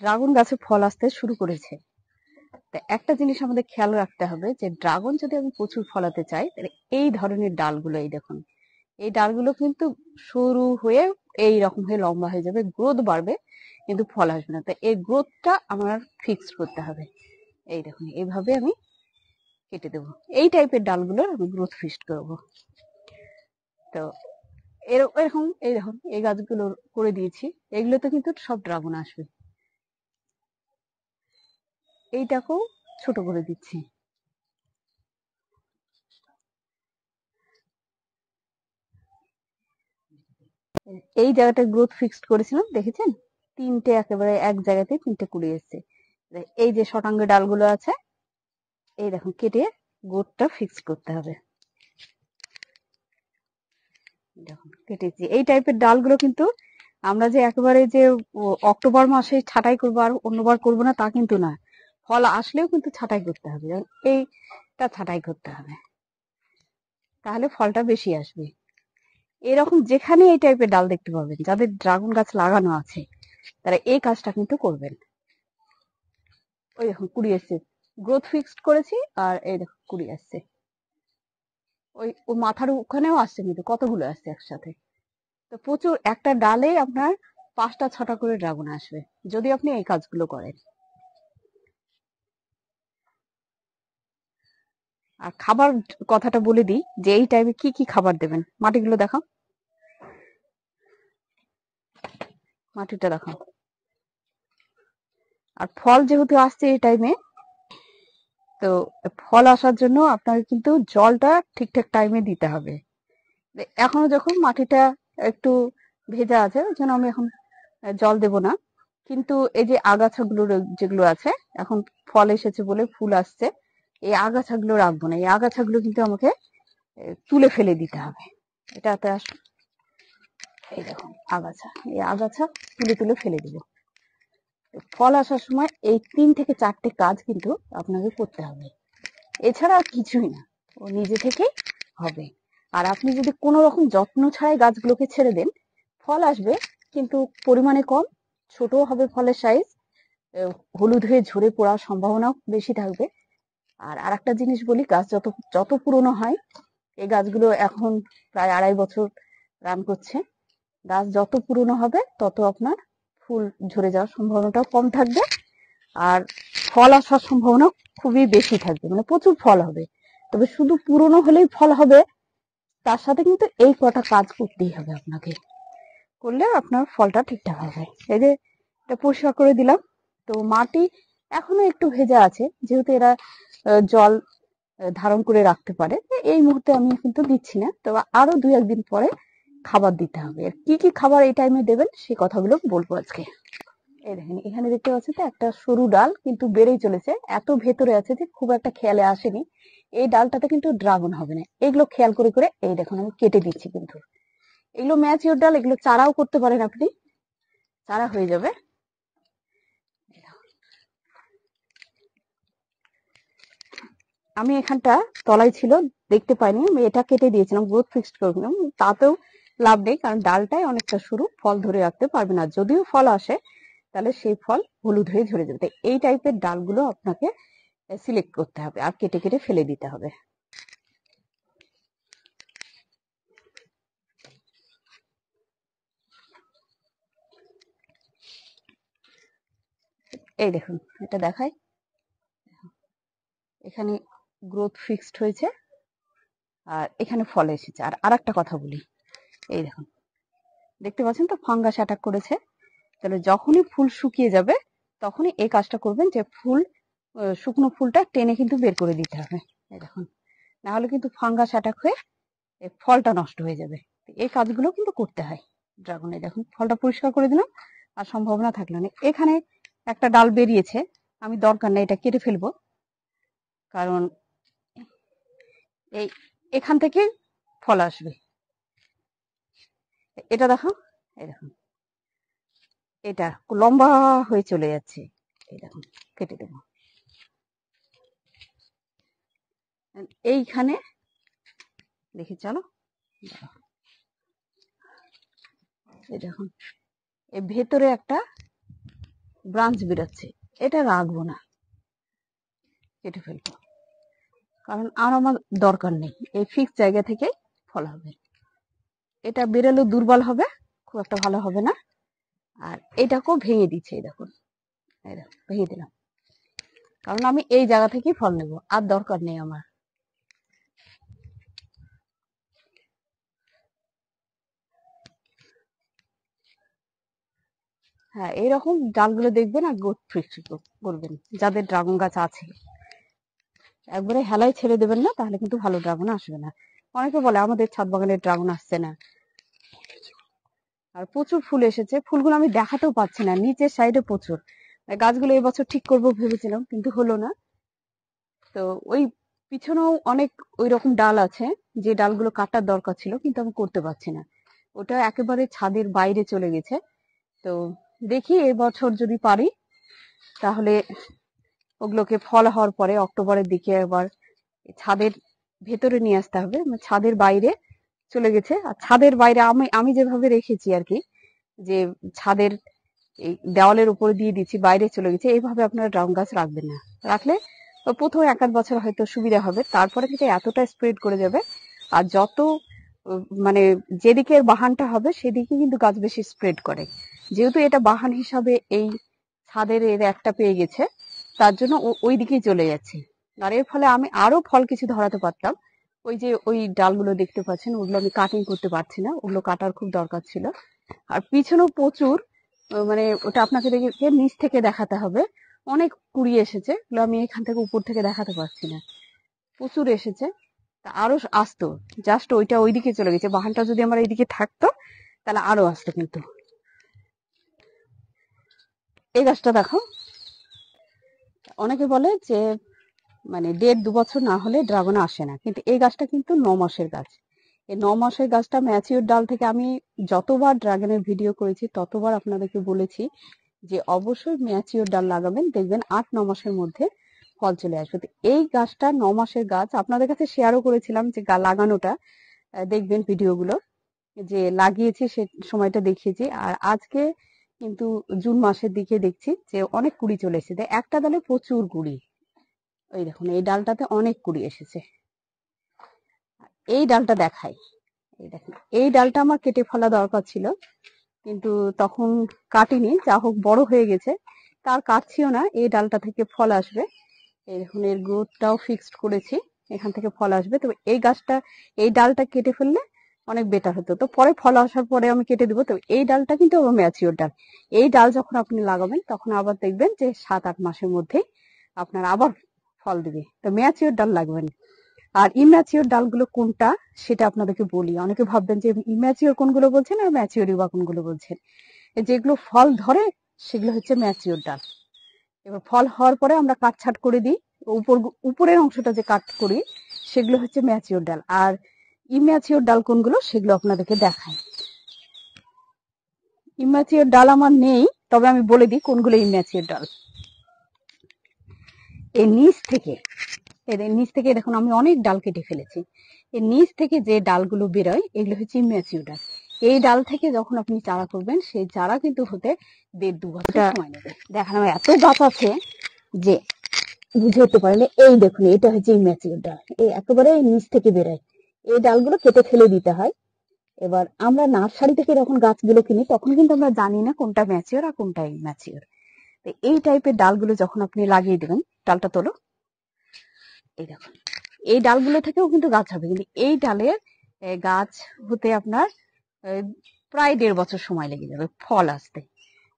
Dragon গাছে ফল আসতে শুরু করেছে। তো একটা জিনিস আমাদের খেয়াল রাখতে হবে যে ড্রাগন যদি আমি প্রচুর ফলাতে চাই তাহলে এই ধরনের ডালগুলো, এই দেখুন, এই ডালগুলো কিন্তু সরু হয়ে এই রকম হয়ে লম্বা হয়ে যাবে, গ্রোথ বাড়বে কিন্তু ফল আসবে না। তো এই গ্রোথটা আমার ফিক্স করতে হবে। এই দেখুন, এইভাবে আমি কেটে দেবো। এই টাইপের ডালগুলোর আমি গ্রোথ ফিক্সড করবো। তো এরকম এই দেখুন, এই গাছগুলো করে দিয়েছি, এগুলোতে কিন্তু সব ড্রাগন আসবে। এইটাকেও ছোট করে দিচ্ছি। এই জায়গাটা গ্রোথ ফিক্সড করেছিলাম, দেখেছেন? তিনটে একেবারে এক জায়গাতে তিনটে কুড়ি এসছে। এই যে শটাঙ্গ ডালগুলো আছে, এই দেখুন কেটে গ্রোথটা ফিক্স করতে হবে। দেখুন কেটেছি। এই টাইপের ডালগুলো কিন্তু আমরা যে একেবারে যে অক্টোবর মাসে ছাঁটাই করবো আর অন্যবার করবো না তা কিন্তু না, ফল আসলেও কিন্তু ছাঁটাই করতে হবে। যেমন এইটা ছাঁটাই করতে হবে, তাহলে ফলটা বেশি আসবে। এরকম যেখানে এই টাইপের ডাল দেখতে পাবেন, যাদের ড্রাগন গাছ লাগানো আছে তারা এই কাজটা কিন্তু করবেন। ওই দেখুন কুড়ি এসছে, গ্রোথ ফিক্সড করেছি, আর এই দেখুন কুড়ি আসছে। ও মাথার ওখানেও আসছে, কিন্তু কতগুলো আসছে একসাথে। তো প্রচুর, একটা ডালে আপনার 5টা 6টা করে ড্রাগন আসবে যদি আপনি এই কাজগুলো করেন। আর খাবার কথাটা বলে দিই যে এই টাইমে কি কি খাবার দেবেন। মাটিগুলো দেখাও, মাটিটা দেখাও। আর ফল যেহেতু আসছে এই টাইমে, তো ফল আসার জন্য আপনাকে কিন্তু জলটা ঠিকঠাক টাইমে দিতে হবে। এখনো যখন মাটিটা একটু ভেজা আছে, ওই জন্য আমি এখন জল দেব না। কিন্তু এই যে আগাছাগুলো যেগুলো আছে, এখন ফল এসেছে বলে ফুল আসছে, এই আগাছাগুলো রাখবো না। এই আগাছাগুলো কিন্তু আমাকে তুলে ফেলে দিতে হবে। এটাতে এই দেখুন আগাছা, এই আগাছা তুলে তুলে ফেলে দিব। ফল আসার সময় এই 3 থেকে 4টে কাজ কিন্তু আপনাকে করতে হবে, এছাড়া আর কিছুই না, ও নিজে থেকেই হবে। আর আপনি যদি কোনো রকম যত্ন ছাড়াই গাছগুলোকে ছেড়ে দেন, ফল আসবে কিন্তু পরিমাণে কম, ছোট হবে ফলের সাইজ, হলুদ হয়ে ঝরে পড়ার সম্ভাবনাও বেশি থাকবে। আর আরেকটা জিনিস বলি, গাছ যত যত পুরনো হয়, এই গাছগুলো এখন প্রায় 2.5 বছর রান করছে, গাছ যত পুরনো হবে তত আপনার ফুল ঝরে যাওয়ার সম্ভাবনাটাও কম থাকবে, আর ফল আসার সম্ভাবনা খুবই বেশি থাকবে, মানে প্রচুর ফল হবে। তবে শুধু পুরনো হলেই ফল হবে তার সাথে কিন্তু এই কটা কাজ করতেই হবে আপনাকে, করলে আপনার ফলটা ঠিকঠাক হবে। এই যে এটা পরিষ্কার করে দিলাম। তো মাটি এখনো একটু ভেজা আছে, যেহেতু এরা জল ধারণ করে রাখতে পারে, এই মুহূর্তে আমি কিন্তু দিচ্ছি না, তবে আরো 2-1 দিন পরে খাবার দিতে হবে। আর কি কি খাবার এই টাইমে দেবেন সেই কথাগুলো বলবো আজকে। এই দেখেন, এখানে দেখতে পাচ্ছেন তো একটা সরু ডাল কিন্তু বেড়েই চলেছে, এত ভেতরে আছে যে খুব একটা খেয়ালে আসেনি। এই ডালটাতে কিন্তু ড্রাগন হবে না, এগুলো খেয়াল করে করে এই দেখুন আমি কেটে দিচ্ছি। কিন্তু এগুলো ম্যাচিওর ডাল, এগুলো চারাও করতে পারেন আপনি, চারা হয়ে যাবে। আমি এখানটা তলায় ছিল, দেখতে পাইনি, আমি এটা কেটে দিয়েছিলাম, গ্রোথ ফিক্সড করেছিলাম। তাতেও লাভ নেই, কারণ ডালটাই অনেকটা সরু, ফল ধরে রাখতে পারবে না। যদিও ফল আসে তাহলে সেই ফল হলুদ হয়ে ঝরে যাবে। এই টাইপের ডালগুলো আপনাকে সিলেক্ট করতে হবে আর কেটে কেটে ফেলে দিতে হবে। এই দেখুন, এটা দেখাই, এখানে গ্রোথ ফিক্সড হয়েছে আর এখানে ফল এসেছে। আর আরেকটা কথা বলি, এই দেখুন দেখতে পাচ্ছেন তো ফাঙ্গাস অ্যাটাক করেছে। তাহলে যখনই ফুল শুকিয়ে যাবে তখনই এই কাজটা করবেন, যে ফুল শুকনো ফুলটা টেনে কিন্তু বের করে দিতে হবে। এই দেখুন, না হলে কিন্তু ফাঙ্গাস অ্যাটাক হয়ে ফলটা নষ্ট হয়ে যাবে। এই কাজগুলো কিন্তু করতে হয় ড্রাগনে। দেখুন ফলটা পরিষ্কার করে দিলাম, আর সম্ভাবনা থাকলো না। এখানে একটা ডাল বেরিয়েছে, আমি দরকার নেই, এটা কেটে ফেলবো, কারণ এই এখান থেকে ফল আসবে। এটা দেখো, এই দেখুন এটা লম্বা হয়ে চলে যাচ্ছে, এই দেখুন কেটে দেবো। এইখানে দেখি, চলো এই দেখুন, এর ভেতরে একটা ব্রাঞ্চ বেরোচ্ছে, এটা রাখবো না, কেটে ফেলবো, কারণ আর আমার দরকার নেই। এই ফিক্স জায়গা থেকে ফল হবে। এটা বেরোলেও দুর্বল হবে, খুব একটা ভালো হবে না। আর এটাকেও ভেঙে দিচ্ছে, এই দেখুন, ভেঙে দিলাম, কারণ আমি এই জায়গা থেকেই ফল নেব, আর দরকার নেই আমার। হ্যাঁ, এইরকম ডালগুলো দেখবেন আর গোট ফিক্স করবেন, যাদের ড্রাগন গাছ আছে। একবারে হেলাই ছেড়ে দেবেন না, তাহলে কিন্তু ভালো ড্রাগন আসবে না। অনেকে বলে আমাদের ছাদ বাগানের ড্রাগন আসছে না, আর প্রচুর ফুল এসেছে। ফুলগুলো আমি দেখাতেও পাচ্ছি না, নিচের সাইডে প্রচুর। গাছগুলো এবছর ঠিক করবো ভেবেছিলাম, কিন্তু হলো না। তো ওই পিছনেও অনেক ওই রকম ডাল আছে, যে ডালগুলো কাটার দরকার ছিল, কিন্তু আমি করতে পারছি না। ওটা একেবারে ছাদের বাইরে চলে গেছে। তো দেখি এবছর যদি পারি, তাহলে ওগুলোকে ফল হওয়ার পরে অক্টোবরের দিকে আবার ছাদের ভেতরে নিয়ে আসতে হবে। ছাদের বাইরে চলে গেছে, আর ছাদের বাইরে আমি যেভাবে রেখেছি আর কি, যে ছাদের এই দেওয়ালের উপরে দিয়ে দিচ্ছি, বাইরে চলে গেছে। এইভাবে আপনারা ড্রাগন গাছ রাখবেন না, রাখলে প্রথম 1-8 বছর হয়তো সুবিধা হবে, তারপরে থেকে এতটা স্প্রেড করে যাবে। আর যত মানে যেদিকে বাহানটা হবে সেদিকে কিন্তু গাছ বেশি স্প্রেড করে। যেহেতু এটা বাহান হিসাবে এই ছাদের এর একটা পেয়ে গেছে, তার জন্য ওই দিকেই চলে যাচ্ছে। আর এর ফলে আমি আরো ফল কিছু ধরাতে পারতাম। ওই যে ওই ডালগুলো দেখতে পাচ্ছেন, ওগুলো আমি কাটিং করতে পারছি না, ওগুলো কাটার খুব দরকার ছিল। আর পিছনেও প্রচুর, মানে ওটা আপনাকে দেখে নিচ থেকে দেখাতে হবে, অনেক কুড়ি এসেছে। ওগুলো আমি এখান থেকে উপর থেকে দেখাতে পারছি না, প্রচুর এসেছে। তা আরো আসতো, জাস্ট ওইটা ওইদিকে চলে গেছে। বাহানটা যদি আমার এইদিকে থাকতো তাহলে আরো আসতো। কিন্তু এই গাছটা দেখো, অনেকে বলে যে মানে 1.5-2 বছর না হলে ড্রাগন আসে না, কিন্তু এই গাছটা কিন্তু 9 মাসের গাছ। এই 9 মাসের গাছটা ম্যাচিওর ডাল থেকে আমি যতবার ড্রাগনের ভিডিও করেছি ততবার আপনাদেরকে বলেছি যে অবশ্যই ম্যাচিওর ডাল লাগাবেন, দেখবেন 8-9 মাসের মধ্যে ফল চলে আসবে। তো এই গাছটা 9 মাসের গাছ, আপনাদের কাছে শেয়ারও করেছিলাম যে লাগানোটা, দেখবেন ভিডিওগুলো, যে লাগিয়েছি সে সময়টা দেখিয়েছি। আর আজকে কিন্তু জুন মাসের দিকে দেখছি যে অনেক কুড়ি চলে এসেছে, একটা ডালে প্রচুর কুড়ি। ওই দেখুন, এই ডালটাতে অনেক কুড়ি এসেছে। এই ডালটা দেখাই, এই দেখুন, এই ডালটা আমার কেটে ফেলা দরকার ছিল, কিন্তু তখন কাটিনি। যা হোক, বড় হয়ে গেছে, তার কাটছিও না। এই ডালটা থেকে ফল আসবে। এই দেখুন, এর গ্রোথটাও ফিক্সড করেছি, এখান থেকে ফল আসবে। তবে এই গাছটা, এই ডালটা কেটে ফেললে অনেক বেটার হতো। তো পরে ফল আসার পরে আমি কেটে দেবো। তো এই ডালটা কিন্তু আবার ম্যাচিওর ডাল। এই ডাল যখন আপনি লাগাবেন, তখন আবার দেখবেন যে 7-8 মাসের মধ্যেই আপনার আবার ফল দিবে। তো ম্যাচিওর ডাল লাগবেন। আর ইম্যাচিওর ডালগুলো কোনটা সেটা আপনাদেরকে বলি। অনেকে ভাববেন যে ইম্যাচিওর কোনগুলো বলছেন আর ম্যাচিওর বা কোনগুলো বলছেন। যেগুলো ফল ধরে সেগুলো হচ্ছে ম্যাচিওর ডাল। এবার ফল হওয়ার পরে আমরা কাটছাট করে দিই, উপরের অংশটা যে কাট করি সেগুলো হচ্ছে ম্যাচিওর ডাল। আর ইম্যাচিওর ডাল কোনগুলো সেগুলো আপনাদেরকে দেখাই। ইম্যাচিওর ডাল আমার নেই, তবে আমি বলে দিই কোনগুলো ইম্যাচিওর ডাল। এই নিচ থেকে, এদের নিচ থেকে দেখুন আমি অনেক ডাল কেটে ফেলেছি। এই নিচ থেকে যে ডালগুলো বেরোয় এগুলো হচ্ছে ইম্যাচিওর ডাল। এই ডাল থেকে যখন আপনি চারা করবেন, সেই চারা কিন্তু হতে 1.5-2 বছর সময় নেবে। দেখেন আমার এত গাছ আছে যে বুঝে উঠতে পারলে, এই দেখুন, এটা হচ্ছে ইম্যাচিওর ডাল। এই একেবারে নিচ থেকে বেরোয়, এই ডালগুলো কেটে ফেলে দিতে হয়। এবার আমরা নার্সারি থেকে যখন গাছগুলো কিনি, তখন কিন্তু আমরা জানি না কোনটা ম্যাচিওর আর কোনটা ইম্যাচিওর। তো এই টাইপের ডালগুলো যখন আপনি লাগিয়ে দেবেন, ডালটা তোলো, এই দেখুন, এই ডালগুলো থেকেও কিন্তু গাছ হবে। কিন্তু এই ডালের গাছ হতে আপনার প্রায় 1.5 বছর সময় লেগে যাবে ফল আসতে।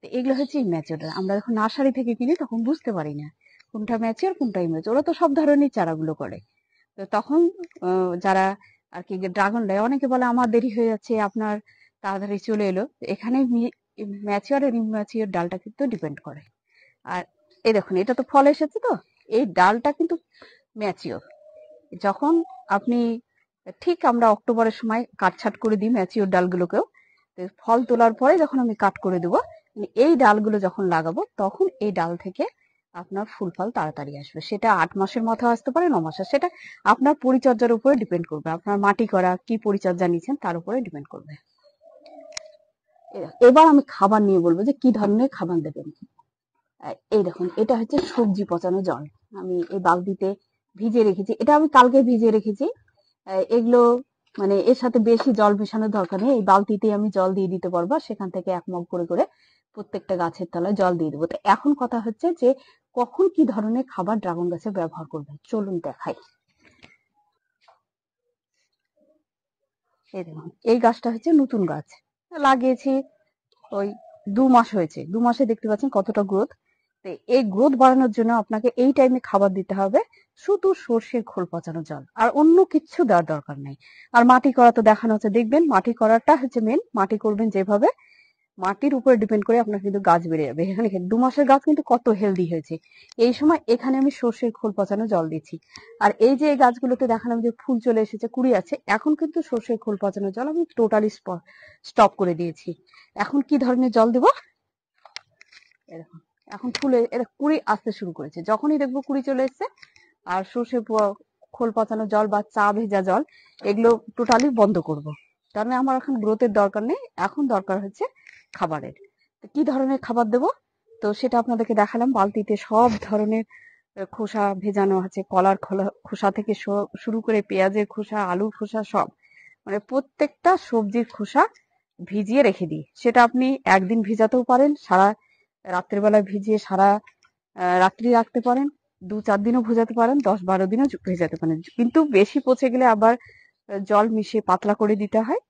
তো এগুলো হচ্ছে ইম্যাচিওর ডাল। আমরা যখন নার্সারি থেকে কিনি তখন বুঝতে পারি না কোনটা ম্যাচিওর কোনটা ইম্যাচিওর। ওরা তো সব ধরনের চারাগুলো করে। তো তখন যারা আর কি ড্রাগন দেয়, অনেকে বলে আমার দেরি হয়ে যাচ্ছে, আপনার তাড়াতাড়ি চলে এলো। এখানে ম্যাচিওর আর ইম্যাচিওর ডালটা কিন্তু ডিপেন্ড করে। আর এই দেখুন, এটা তো ফল এসেছে। তো এই ডালটা কিন্তু ম্যাচিওর। যখন আপনি ঠিক, আমরা অক্টোবরের সময় কাটছাট করে দিই ম্যাচিওর ডালগুলোকেও, ফল তোলার পরে যখন আমি কাট করে দেবো, এই ডালগুলো যখন লাগাবো, তখন এই ডাল থেকে আপনার ফুল ফল তাড়াতাড়ি আসবে। সেটা 8 মাসের মাথায় আসতে পারে, 9 মাসে, সেটা আপনার পরিচর্যার উপরে ডিপেন্ড করবে। আপনার মাটি করা কি পরিচর্যা নিচ্ছেন তার উপরে ডিপেন্ড করবে। এবার আমি খাবার নিয়ে বলবো যে কি ধরনের খাবার দেবেন। এই দেখুন, এটা হচ্ছে সবজি পচানো জল। আমি এই বালতিতে ভিজিয়ে রেখেছি, এটা আমি কালকে ভিজিয়ে রেখেছি। এগুলো মানে এর সাথে বেশি জল মেশানোর দরকার নেই, এই বালতিতে আমি জল দিয়ে দিতে পারবো, সেখান থেকে 1 মগ করে করে প্রত্যেকটা গাছের তলায় জল দিয়ে দেবো। তো এখন কথা হচ্ছে যে কখন কি ধরনের খাবার ড্রাগন গাছে ব্যবহার করবেন, চলুন দেখাই। এই দেখুন, এই গাছটা হচ্ছে নতুন গাছ, লাগিয়েছি ওই 2 মাস হয়েছে। 2 মাসে দেখতে পাচ্ছেন কতটা গ্রোথ। তো এই গ্রোথ বাড়ানোর জন্য আপনাকে এই টাইমে খাবার দিতে হবে শুধু সর্ষের খোল পচানো জল, আর অন্য কিচ্ছু দেওয়ার দরকার নেই। আর মাটি করা তো দেখানো হচ্ছে, দেখবেন মাটি করাটা হচ্ছে মেন। মাটি করবেন যেভাবে, মাটির উপরে ডিপেন্ড করে আপনার কিন্তু গাছ বেড়ে যাবে। এখানে 2 মাসের গাছ কিন্তু কত হেলদি হয়েছে। এই সময় এখানে আমি সর্ষের খোল পচানো জল দিচ্ছি। আর এই যে এই গাছগুলোতে দেখালাম যে ফুল চলে এসেছে, কুড়ি আছে, এখন কিন্তু সর্ষের খোল পচানো জল আমি টোটালি স্টপ করে দিয়েছি। এখন কি ধরনের জল দেবো, এরকম। এখন ফুলে এরা কুড়ি আসতে শুরু করেছে, যখনই দেখবো কুড়ি চলে এসছে, আর সর্ষে খোল পচানো জল বা চা ভেজা জল এগুলো টোটালি বন্ধ করব। কারণ আমার এখন গ্রোথের দরকার নেই, এখন দরকার হচ্ছে খাবারের। তো কি ধরনের খাবার দেব, তো সেটা আপনাদেরকে দেখালাম। বালতিতে সব ধরনের খোসা ভেজানো আছে, কলার খোসা থেকে শুরু করে পেঁয়াজের খোসা, আলুর খোসা, সব মানে প্রত্যেকটা সবজির খোসা ভিজিয়ে রেখে দিই। সেটা আপনি একদিন ভিজাতেও পারেন, সারা রাত্রের বেলায় ভিজিয়ে সারা রাত্রি রাখতে পারেন, 2-4 দিনও ভেজাতে পারেন, 10-12 দিনও ভেজাতে পারেন। কিন্তু বেশি পচে গেলে আবার জল মিশিয়ে পাতলা করে দিতে হয়।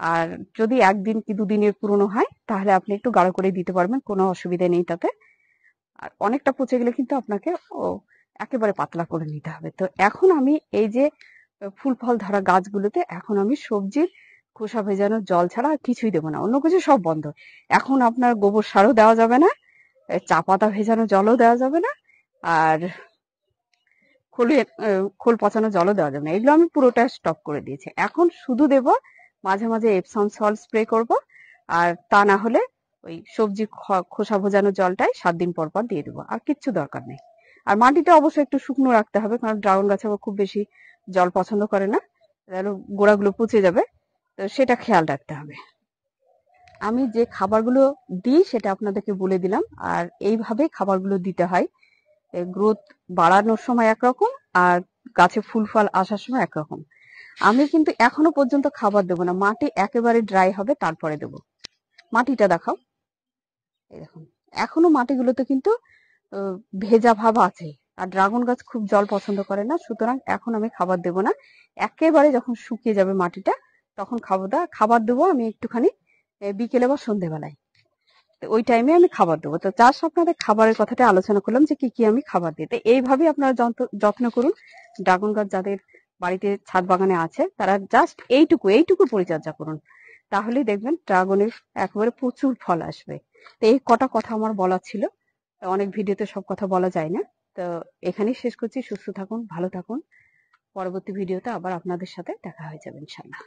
আর যদি 1 দিন কি 2 দিনের পুরনো হয় তাহলে আপনি একটু গাঢ় করে দিতে পারবেন, কোনো অসুবিধা নেই তাতে। আর অনেকটা পচে গেলে কিন্তু আপনাকে একেবারে পাতলা করে নিতে হবে। তো এখন আমি এই যে ফুল ফল ধরা গাছগুলোতে এখন আমি সবজির খোসা ভেজানো জল ছাড়া আর কিছুই দেবো না, অন্য কিছু সব বন্ধ। এখন আপনার গোবর সারও দেওয়া যাবে না, চা পাতা ভেজানো জলও দেওয়া যাবে না, আর খোল পচানো জলও দেওয়া যাবে না, এগুলো আমি পুরোটা স্টপ করে দিয়েছি। এখন শুধু দেব মাঝে মাঝে এপসম সল্ট স্প্রে করব, আর তা না হলে ওই সবজি খোসা ভেজানো জলটাই 7 দিন পর পর দিয়ে দেবো, আর কিচ্ছু দরকার নেই। আর মাটিটা অবশ্যই একটু শুকনো রাখতে হবে, কারণ ড্রাগন গাছ আবার খুব বেশি জল পছন্দ করে না, তাহলে গোড়াগুলো পচে যাবে। তো সেটা খেয়াল রাখতে হবে। আমি যে খাবারগুলো দিই সেটা আপনাদেরকে বলে দিলাম, আর এইভাবে খাবারগুলো দিতে হয়। গ্রোথ বাড়ানোর সময় একরকম, আর গাছে ফুল ফল আসার সময় একরকম। আমি কিন্তু এখনো পর্যন্ত খাবার দেবো না, মাটি একেবারে ড্রাই হবে তারপরে দেবো। মাটিটা দেখাও, এই দেখুন, এখনো মাটিগুলোতে কিন্তু ভেজা ভাব আছে। আর ড্রাগন গাছ খুব জল পছন্দ করে না, সুতরাং এখন আমি খাবার দেবো না। একেবারে যখন শুকিয়ে যাবে মাটিটা তখন খাবার দেবো আমি একটুখানি বিকেলে বা সন্ধ্যেবেলায়। তো ওই টাইমে আমি খাবার দেবো। তো জাস্ট আপনাদের খাবারের কথাটা আলোচনা করলাম যে কি কি আমি খাবার দিই। তো এইভাবেই আপনারা যত্ন করুন। ড্রাগন গাছ যাদের বাড়িতে ছাদ বাগানে আছে তারা জাস্ট এইটুকু পরিচর্যা করুন, তাহলেই দেখবেন ড্রাগনের একেবারে প্রচুর ফল আসবে। তো এই কটা কথা আমার বলা ছিল, অনেক ভিডিওতে সব কথা বলা যায় না। তো এখানেই শেষ করছি। সুস্থ থাকুন, ভালো থাকুন। পরবর্তী ভিডিওতে আবার আপনাদের সাথে দেখা হয়ে যাবে ইনশাল্লাহ।